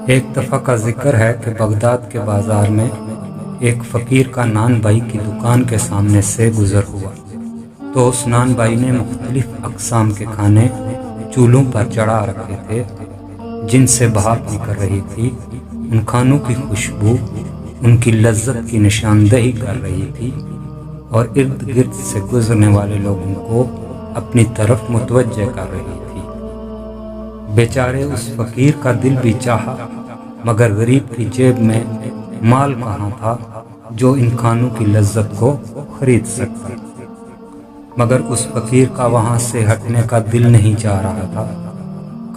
ایک دفعہ کا ذکر ہے کہ بغداد کے بازار میں ایک فقیر کا نان بھائی کی دکان کے سامنے سے گزر ہوا تو اس نان بھائی نے مختلف اقسام کے کھانے چولہوں پر چڑھا رکھے تھے جن سے بھاپ نکل رہی تھی۔ ان کھانوں کی خوشبو ان کی لذت کی نشاندہی کر رہی تھی اور ارد گرد سے گزرنے والے لوگوں کو اپنی طرف متوجہ کر رہی تھی۔ بیچارے اس فقیر کا دل بھی چاہا، مگر غریب کی جیب میں مال کہاں تھا جو ان کھانوں کی لذت کو خرید سکتا۔ مگر اس فقیر کا وہاں سے ہٹنے کا دل نہیں چاہ رہا تھا۔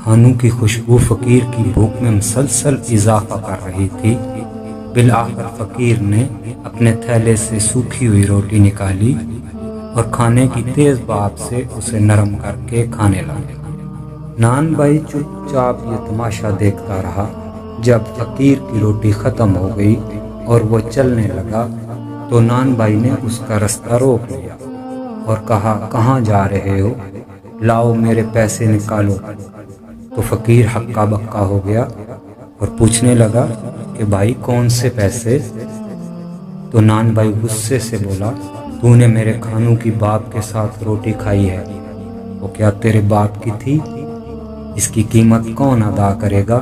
کھانوں کی خوشبو فقیر کی بھوک میں مسلسل اضافہ کر رہی تھی۔ بالآخر فقیر نے اپنے تھیلے سے سوکھی ہوئی روٹی نکالی اور کھانے کی تیز بھاپ سے اسے نرم کر کے کھانے لگا۔ نان بھائی چپ چاپ یہ تماشا دیکھتا رہا۔ جب فقیر کی روٹی ختم ہو گئی اور وہ چلنے لگا تو نان بھائی نے اس کا رستہ روک لیا اور کہا، کہاں جا رہے ہو؟ لاؤ میرے پیسے نکالو۔ تو فقیر ہکا بکا ہو گیا اور پوچھنے لگا کہ بھائی کون سے پیسے؟ تو نان بھائی غصے سے بولا، تو نے میرے کھانوں کی باپ کے ساتھ روٹی کھائی ہے، وہ کیا تیرے باپ کی تھی؟ اس کی قیمت کون ادا کرے گا؟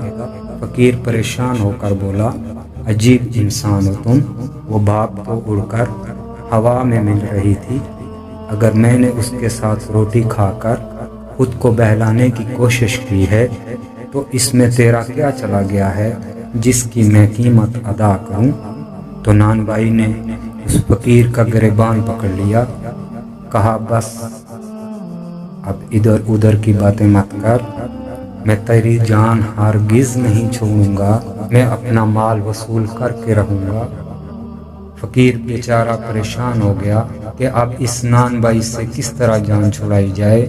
فقیر پریشان ہو کر بولا، عجیب انسان ہو تم، وہ باپ تو اڑ کر ہوا میں مل رہی تھی، اگر میں نے اس کے ساتھ روٹی کھا کر خود کو بہلانے کی کوشش کی ہے تو اس میں تیرا کیا چلا گیا ہے جس کی میں قیمت ادا کروں؟ تو نان بھائی نے اس فقیر کا گریبان پکڑ لیا، کہا بس اب ادھر ادھر کی باتیں مت کر، میں تیری جان ہرگز نہیں چھوڑوں گا، میں اپنا مال وصول کر کے رہوں گا۔ فقیر بیچارہ پریشان ہو گیا کہ اب اس نان بھائی سے کس طرح جان چھڑائی جائے۔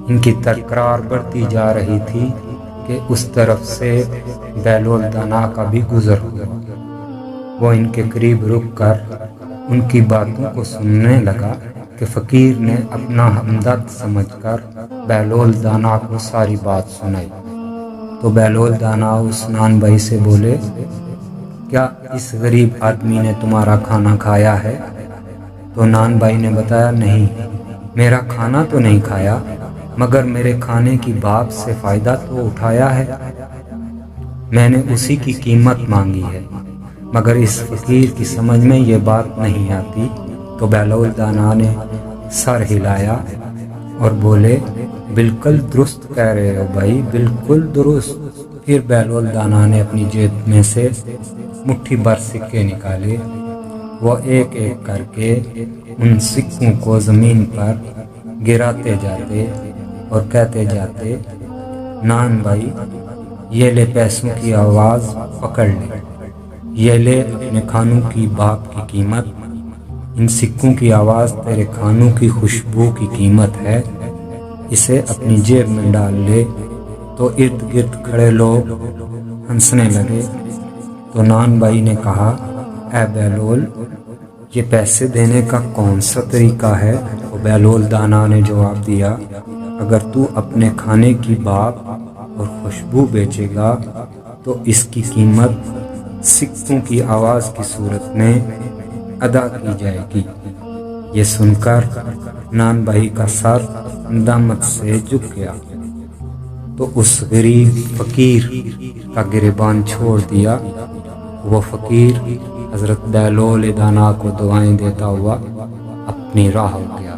ان کی تکرار بڑھتی جا رہی تھی کہ اس طرف سے بہلول دانا کا بھی گزر ہوا۔ وہ ان کے قریب رک کر ان کی باتوں کو سننے لگا کہ فقیر نے اپنا ہمدرد سمجھ کر بہلول دانا کو ساری بات سنائی۔ تو بہلول دانا اس نان بھائی سے بولے، کیا اس غریب آدمی نے تمہارا کھانا کھایا ہے؟ تو نان بھائی نے بتایا، نہیں، میرا کھانا تو نہیں کھایا، مگر میرے کھانے کی بھاپ سے فائدہ تو اٹھایا ہے، میں نے اسی کی قیمت مانگی ہے، مگر اس فقیر کی سمجھ میں یہ بات نہیں آتی۔ تو بہلول دانا نے سر ہلایا اور بولے، بالکل درست کہہ رہے ہو بھائی، بالکل درست۔ پھر بہلول دانا نے اپنی جیب میں سے مٹھی بھر سکے نکالے۔ وہ ایک ایک کر کے ان سکوں کو زمین پر گراتے جاتے اور کہتے جاتے، نان بھائی یہ لے پیسوں کی آواز پکڑ لے، یہ لے اپنے کھانوں کی باپ کی قیمت، ان سکوں کی آواز تیرے کھانوں کی خوشبو کی قیمت ہے، اسے اپنی جیب میں ڈال لے۔ تو ارد گرد کھڑے لوگ ہنسنے لگے۔ تو نان بھائی نے کہا، اے بہلول، یہ پیسے دینے کا کون سا طریقہ ہے؟ تو بہلول دانا نے جواب دیا، اگر تو اپنے کھانے کی بھاپ اور خوشبو بیچے گا تو اس کی قیمت سکوں کی آواز کی صورت میں ادا کی جائے گی۔ یہ سن کر نان بھائی کا سر ندامت سے جھک گیا تو اس غریب فقیر کا گریبان چھوڑ دیا۔ وہ فقیر حضرت بہلول دانا کو دعائیں دیتا ہوا اپنی راہ ہو گیا۔